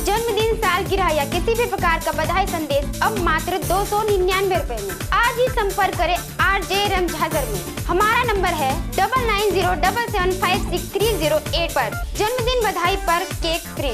जन्मदिन, सालगिरह या किसी भी प्रकार का बधाई संदेश अब मात्र 299 रुपए में। आज ही संपर्क करें RJ रमझाजर में। हमारा नंबर है 9907756308 पर। जन्मदिन बधाई पर केक फ्री।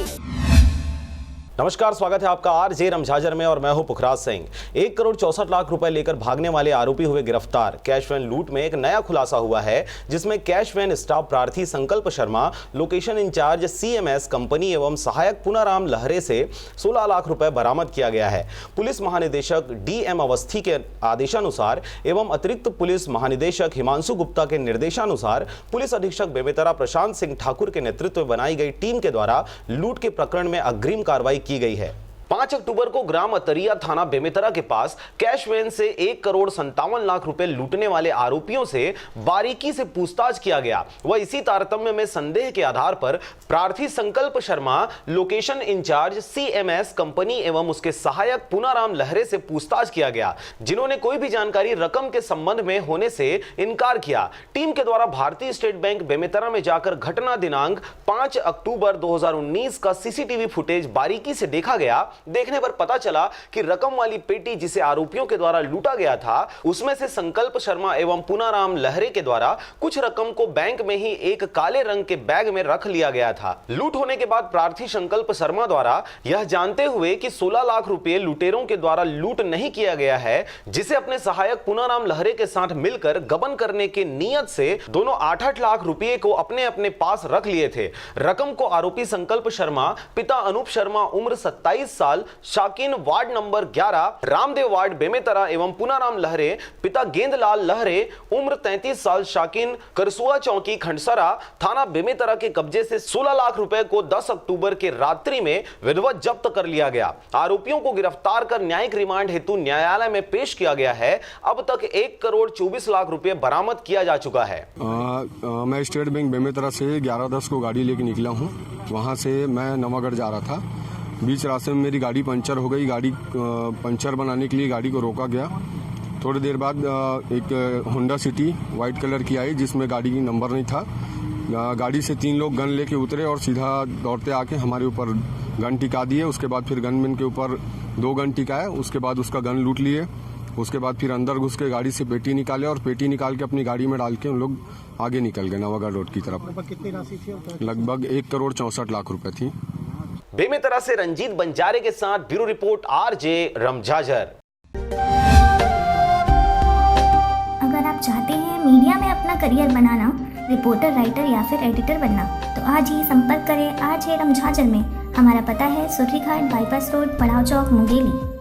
नमस्कार, स्वागत है आपका RJ रमझाजर में और मैं हूं पुखराज सिंह। 1 करोड़ 64 लाख रुपए लेकर भागने वाले आरोपी हुए गिरफ्तार। कैश वैन लूट में एक नया खुलासा हुआ है, जिसमें कैश वैन स्टाफ प्रार्थी Sankalp Sharma, location incharge CMS company एवं सहायक पुनाराम लहरे से 16 लाख रुपए बरामद किया गया है। पुलिस महानिदेशक DM अवस्थी के आदेशानुसार एवं अतिरिक्त पुलिस महानिदेशक हिमांशु गुप्ता के निर्देशानुसार पुलिस अधीक्षक बेमेतरा प्रशांत सिंह ठाकुर के नेतृत्व में बनाई गई टीम के द्वारा लूट के प्रकरण में अग्रिम कार्रवाई की गई है। 5 अक्टूबर को ग्राम अतरिया थाना बेमेतरा के पास कैश वैन से 1 करोड़ 57 लाख रुपए लूटने वाले आरोपियों से बारीकी से पूछताछ किया गया। वह इसी तारतम्य में संदेह के आधार पर प्रार्थी Sankalp Sharma, location incharge CMS company एवं उसके सहायक पुनाराम लहरे से पूछताछ किया गया, जिन्होंने कोई भी जानकारी रकम के संबंध में होने से इनकार किया। टीम के द्वारा भारतीय स्टेट बैंक बेमेतरा में जाकर घटना दिनांक 5 अक्टूबर 2019 का CCTV फुटेज बारीकी से देखा गया। देखने पर पता चला कि रकम वाली पेटी जिसे आरोपियों के द्वारा लूटा गया था, उसमें से संकल्प शर्मा एवं पुनाराम लहरे के द्वारा कुछ रकम को बैंक में ही एक काले रंग के बैग में रख लिया गया था। लूट होने के बाद प्रार्थी संकल्प शर्मा द्वारा यह जानते हुए कि 16 लाख रुपए लुटेरों के द्वारा लूट नहीं किया गया है, जिसे अपने सहायक पुनाराम लहरे के साथ मिलकर गबन करने के नियत से दोनों 8-8 लाख रुपए को अपने अपने पास रख लिए थे। रकम को आरोपी संकल्प शर्मा, पिता अनूप शर्मा, उम्र 27 साल, शाकिन ward number 11, Ramdev ward Bemetara एवं पुनाराम लहरे, पिता गेंदलाल लहरे, उम्र 33 साल, शाकिन करसुआ चौकी खंडसरा, थाना बेमेतरा के कब्जे से 16 लाख रुपए को 10 अक्टूबर के रात्रि में विधिवत जब्त कर लिया गया। आरोपियों को गिरफ्तार कर न्यायिक रिमांड हेतु न्यायालय में पेश किया गया है। अब तक 1 करोड़ 24 लाख रुपए बरामद किया जा चुका है। मैं स्टेट बैंक बेमेतरा से 11:10 को गाड़ी लेके निकला हूँ। वहाँ से मैं नवागढ़ जा रहा था। बीच रास्ते में मेरी गाड़ी पंचर हो गई। गाड़ी पंचर बनाने के लिए गाड़ी को रोका गया। थोड़ी देर बाद एक होंडा सिटी वाइट कलर की आई, जिसमें गाड़ी की नंबर नहीं था। गाड़ी से 3 लोग गन लेके उतरे और सीधा दौड़ते आके हमारे ऊपर गन टिका दिए। उसके बाद फिर गनमैन के ऊपर 2 गन टिकाए। उसके बाद उसका गन लूट लिए। उसके बाद फिर अंदर घुस के गाड़ी से पेटी निकाले और पेटी निकाल के अपनी गाड़ी में डाल के उन लोग आगे निकल गए नवागढ़ रोड की तरफ। कितनी राशि थी? लगभग 1 करोड़ 64 लाख रुपए थी। बेमेतरा से रंजीत बंजारे के साथ ब्यूरो रिपोर्ट RJ रमझाजर। अगर आप चाहते हैं मीडिया में अपना करियर बनाना, रिपोर्टर, राइटर या फिर एडिटर बनना, तो आज ही संपर्क करें RJ रमझाजर में। हमारा पता है सुर्रीघाट बाईपास रोड, पड़ाव चौक, मुंगेली।